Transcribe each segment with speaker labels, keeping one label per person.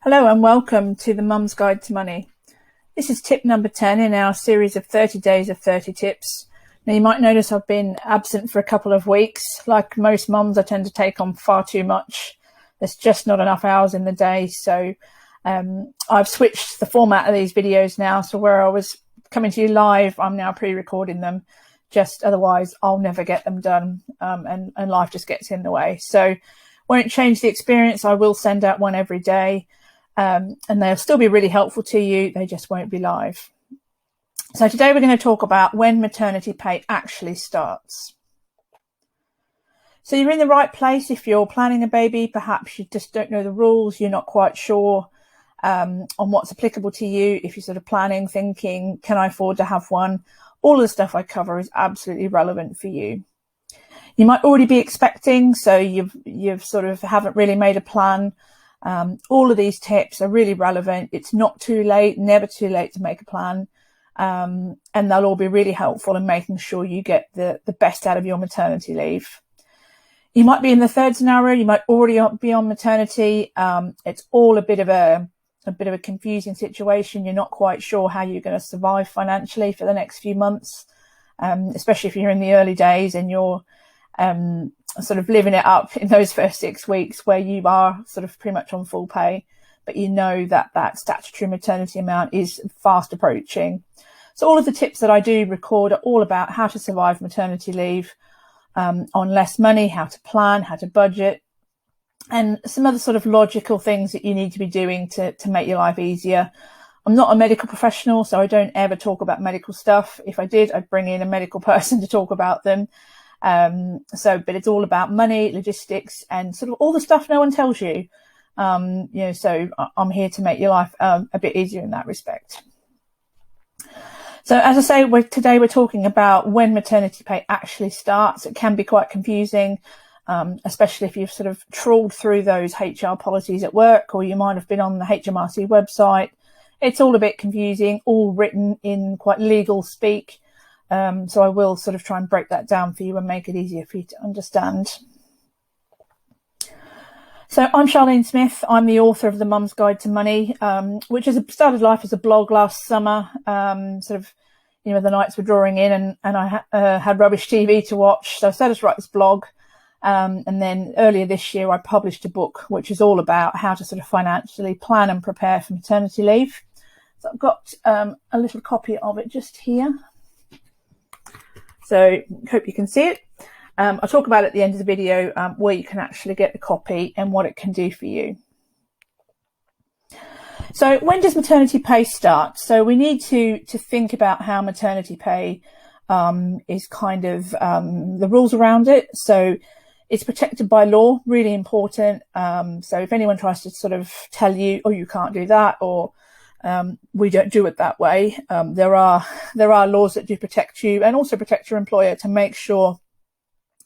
Speaker 1: Hello and welcome to the Mum's Guide to Money. This is tip number 10 in our series of 30 days of 30 tips. Now you might notice I've been absent for a couple of weeks. Like most mums, I tend to take on far too much. There's just not enough hours in the day. So I've switched the format of these videos now. So where I was coming to you live, I'm now pre-recording them. Just otherwise I'll never get them done and life just gets in the way. So won't change the experience. I will send out one every day. And they'll still be really helpful to you. They just won't be live. So today we're going to talk about when maternity pay actually starts. So you're in the right place if you're planning a baby. Perhaps you just don't know the rules. You're not quite sure on what's applicable to you. If you're sort of planning, thinking, can I afford to have one? All of the stuff I cover is absolutely relevant for you. You might already be expecting, so you've sort of haven't really made a plan. All of these tips are really relevant. It's not too late, never too late to make a plan. And they'll all be really helpful in making sure you get the best out of your maternity leave. You might be in the third scenario. You might already be on maternity. It's all a bit of a confusing situation. You're not quite sure how you're going to survive financially for the next few months, especially if you're in the early days and you're sort of living it up in those first 6 weeks where you are sort of pretty much on full pay, but you know that statutory maternity amount is fast approaching. So all of the tips that I do record are all about how to survive maternity leave on less money, how to plan, how to budget, and some other sort of logical things that you need to be doing to make your life easier. I'm not a medical professional, so I don't ever talk about medical stuff. If I did, I'd bring in a medical person to talk about them. But it's all about money, logistics, and sort of all the stuff no one tells you. So I'm here to make your life a bit easier in that respect. So as I say, today we're talking about when maternity pay actually starts. It can be quite confusing, especially if you've sort of trawled through those HR policies at work, or you might have been on the HMRC website. It's all a bit confusing, all written in quite legal speak. So I will sort of try and break that down for you and make it easier for you to understand. So I'm Charlene Smith. I'm the author of The Mum's Guide to Money, which started life as a blog last summer. The nights were drawing in and I had rubbish TV to watch. So I said, let's write this blog. And then earlier this year, I published a book, which is all about how to sort of financially plan and prepare for maternity leave. So I've got a little copy of it just here. So hope you can see it. I'll talk about it at the end of the video where you can actually get the copy and what it can do for you. So when does maternity pay start? So we need to think about how maternity pay is kind of the rules around it. So it's protected by law, really important. So if anyone tries to sort of tell you, oh, you can't do that, or we don't do it that way. There are laws that do protect you and also protect your employer to make sure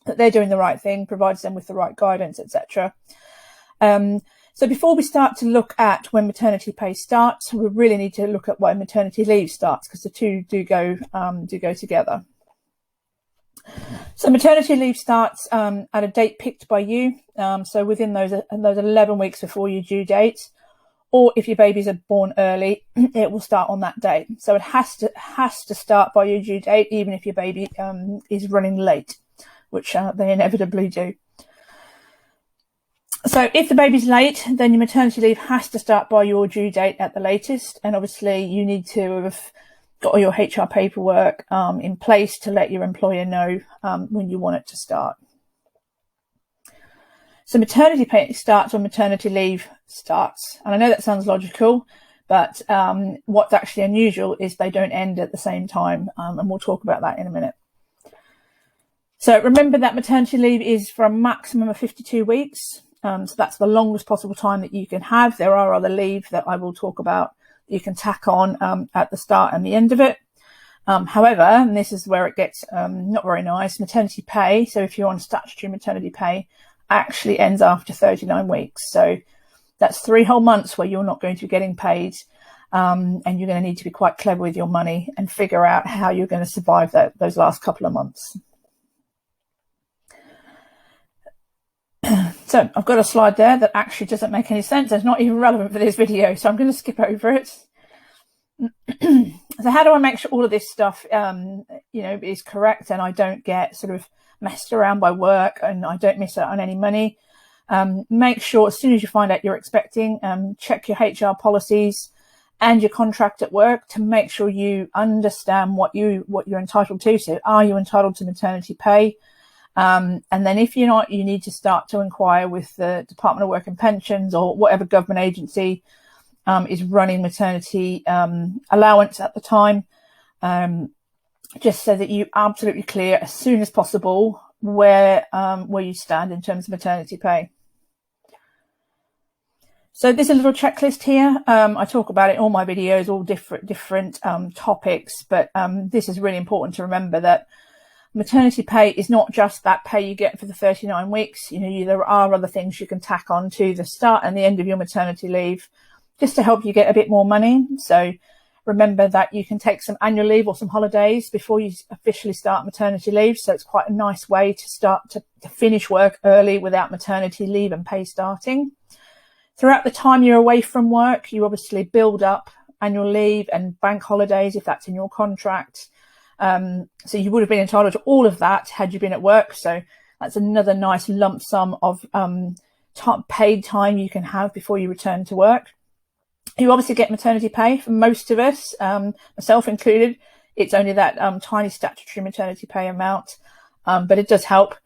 Speaker 1: that they're doing the right thing, provides them with the right guidance, etc. So before we start to look at when maternity pay starts, we really need to look at when maternity leave starts, because the two do go together. So maternity leave starts at a date picked by you. So within those 11 weeks before your due date. Or if your babies are born early, it will start on that date. So it has to start by your due date, even if your baby is running late, which they inevitably do. So if the baby's late, then your maternity leave has to start by your due date at the latest. And obviously you need to have got all your HR paperwork in place to let your employer know when you want it to start. So maternity pay starts when maternity leave starts. And I know that sounds logical, but what's actually unusual is they don't end at the same time. And we'll talk about that in a minute. So remember that maternity leave is for a maximum of 52 weeks. So that's the longest possible time that you can have. There are other leave that I will talk about you can tack on at the start and the end of it. However, and this is where it gets not very nice, maternity pay. So if you're on statutory maternity pay, actually ends after 39 weeks. So that's 3 whole months where you're not going to be getting paid. And you're going to need to be quite clever with your money and figure out how you're going to survive those last couple of months. So I've got a slide there that actually doesn't make any sense. It's not even relevant for this video, so I'm going to skip over it. So how do I make sure all of this stuff, is correct and I don't get sort of messed around by work and I don't miss out on any money? Make sure as soon as you find out you're expecting, check your HR policies and your contract at work to make sure you understand what you're entitled to. So are you entitled to maternity pay? And then if you're not, you need to start to inquire with the Department of Work and Pensions or whatever government agency is running maternity allowance at the time, just so that you're absolutely clear as soon as possible where you stand in terms of maternity pay. So there's a little checklist here. I talk about it in all my videos, all different topics, but this is really important to remember that maternity pay is not just that pay you get for the 39 weeks. There are other things you can tack on to the start and the end of your maternity leave just to help you get a bit more money. So remember that you can take some annual leave or some holidays before you officially start maternity leave. So it's quite a nice way to start to finish work early without maternity leave and pay starting. Throughout the time you're away from work, you obviously build up annual leave and bank holidays if that's in your contract. So you would have been entitled to all of that had you been at work. So that's another nice lump sum of paid time you can have before you return to work. You obviously get maternity pay for most of us, myself included. It's only that tiny statutory maternity pay amount, but it does help.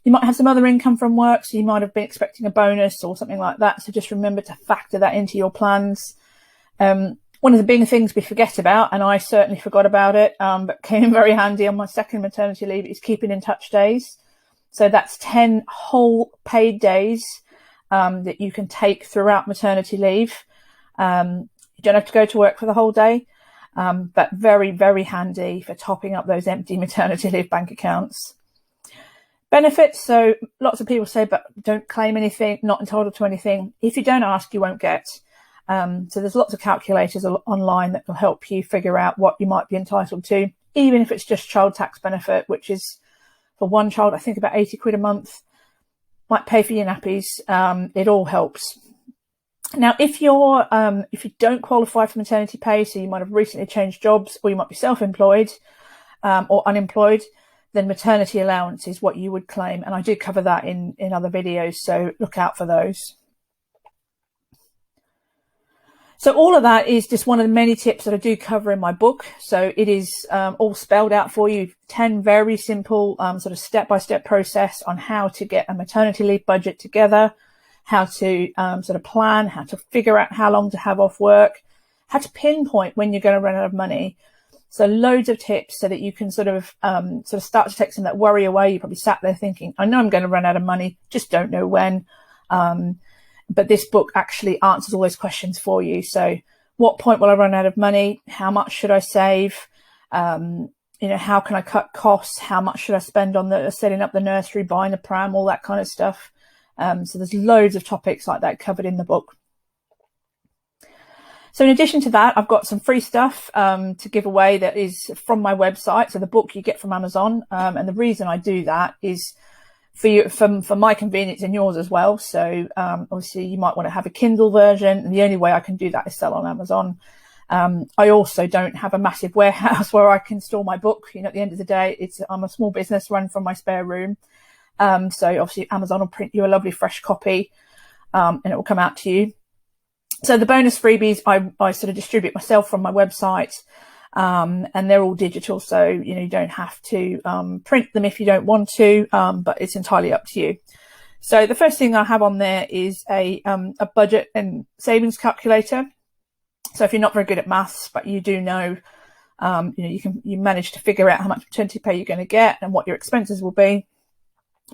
Speaker 1: You might have some other income from work, so you might have been expecting a bonus or something like that. So just remember to factor that into your plans. One of the big things we forget about, and I certainly forgot about it, but came in very handy on my second maternity leave, is keeping in touch days. So that's 10 whole paid days that you can take throughout maternity leave. You don't have to go to work for the whole day, but very, very handy for topping up those empty maternity leave bank accounts. Benefits. So lots of people say, but don't claim anything, not entitled to anything. If you don't ask, you won't get. So there's lots of calculators online that will help you figure out what you might be entitled to, even if it's just child tax benefit, which is for one child, I think about 80 quid a month, might pay for your nappies. It all helps. Now, if you don't qualify for maternity pay, so you might have recently changed jobs or you might be self-employed or unemployed, then maternity allowance is what you would claim. And I do cover that in other videos, so look out for those. So all of that is just one of the many tips that I do cover in my book. So it is all spelled out for you, 10 very simple sort of step-by-step process on how to get a maternity leave budget together, how to sort of plan, how to figure out how long to have off work, how to pinpoint when you're going to run out of money. So loads of tips so that you can sort of start to take some of that worry away. You probably sat there thinking, I know I'm going to run out of money, just don't know when. But this book actually answers all those questions for you. So what point will I run out of money? How much should I save? How can I cut costs? How much should I spend on setting up the nursery, buying a pram, all that kind of stuff. So there's loads of topics like that covered in the book. So in addition to that, I've got some free stuff to give away that is from my website. So the book you get from Amazon. And the reason I do that is for my convenience and yours as well. So obviously you might want to have a Kindle version, and the only way I can do that is sell on Amazon. I also don't have a massive warehouse where I can store my book. At the end of the day, I'm a small business run from my spare room. So obviously Amazon will print you a lovely fresh copy and it will come out to you. So the bonus freebies I sort of distribute myself from my website, and they're all digital. So, you don't have to print them if you don't want to, but it's entirely up to you. So the first thing I have on there is a budget and savings calculator. So if you're not very good at maths, but you do know, you manage to figure out how much maternity pay you're going to get and what your expenses will be,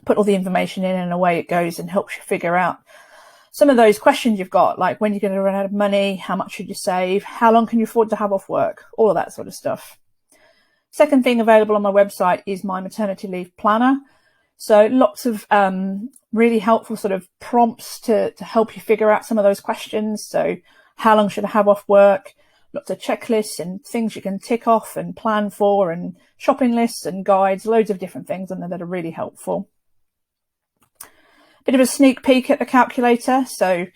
Speaker 1: put all the information in and away it goes, and helps you figure out some of those questions you've got, like when you're going to run out of money, how much should you save, how long can you afford to have off work, all of that sort of stuff. Second thing available on my website is my maternity leave planner. So lots of really helpful sort of prompts to help you figure out some of those questions. So how long should I have off work? Lots of checklists and things you can tick off and plan for, and shopping lists and guides, loads of different things on there that are really helpful. Bit of a sneak peek at the calculator. So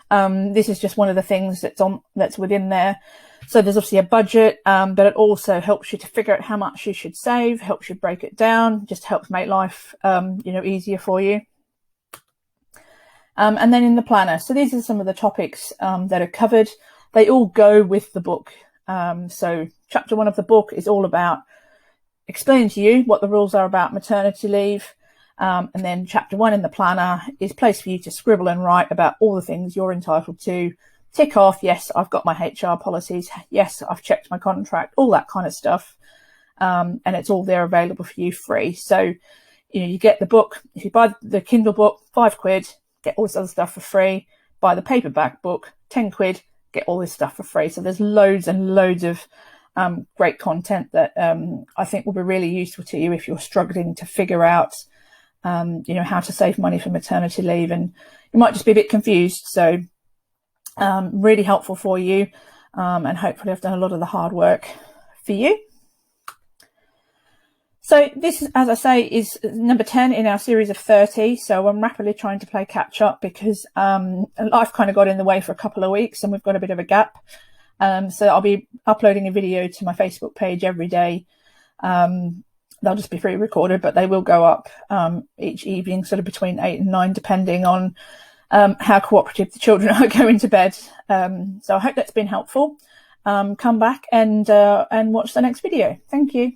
Speaker 1: this is just one of the things that's within there. So there's obviously a budget, but it also helps you to figure out how much you should save, helps you break it down, just helps make life, easier for you. And then in the planner, so these are some of the topics that are covered. They all go with the book. So chapter 1 of the book is all about explaining to you what the rules are about maternity leave. And then chapter 1 in the planner is a place for you to scribble and write about all the things you're entitled to. Tick off, yes, I've got my HR policies. Yes, I've checked my contract, all that kind of stuff. And it's all there available for you free. So, you get the book. If you buy the Kindle book, £5, get all this other stuff for free. Buy the paperback book, £10, get all this stuff for free. So there's loads and loads of great content that I think will be really useful to you if you're struggling to figure out, how to save money for maternity leave. And you might just be a bit confused. So really helpful for you. And hopefully I've done a lot of the hard work for you. So this, as I say, is number 10 in our series of 30. So I'm rapidly trying to play catch up because life kind of got in the way for a couple of weeks and we've got a bit of a gap. So I'll be uploading a video to my Facebook page every day. They'll just be pre-recorded, but they will go up each evening, sort of between 8 and 9, depending on how cooperative the children are going to bed. So I hope that's been helpful. Come back and watch the next video. Thank you.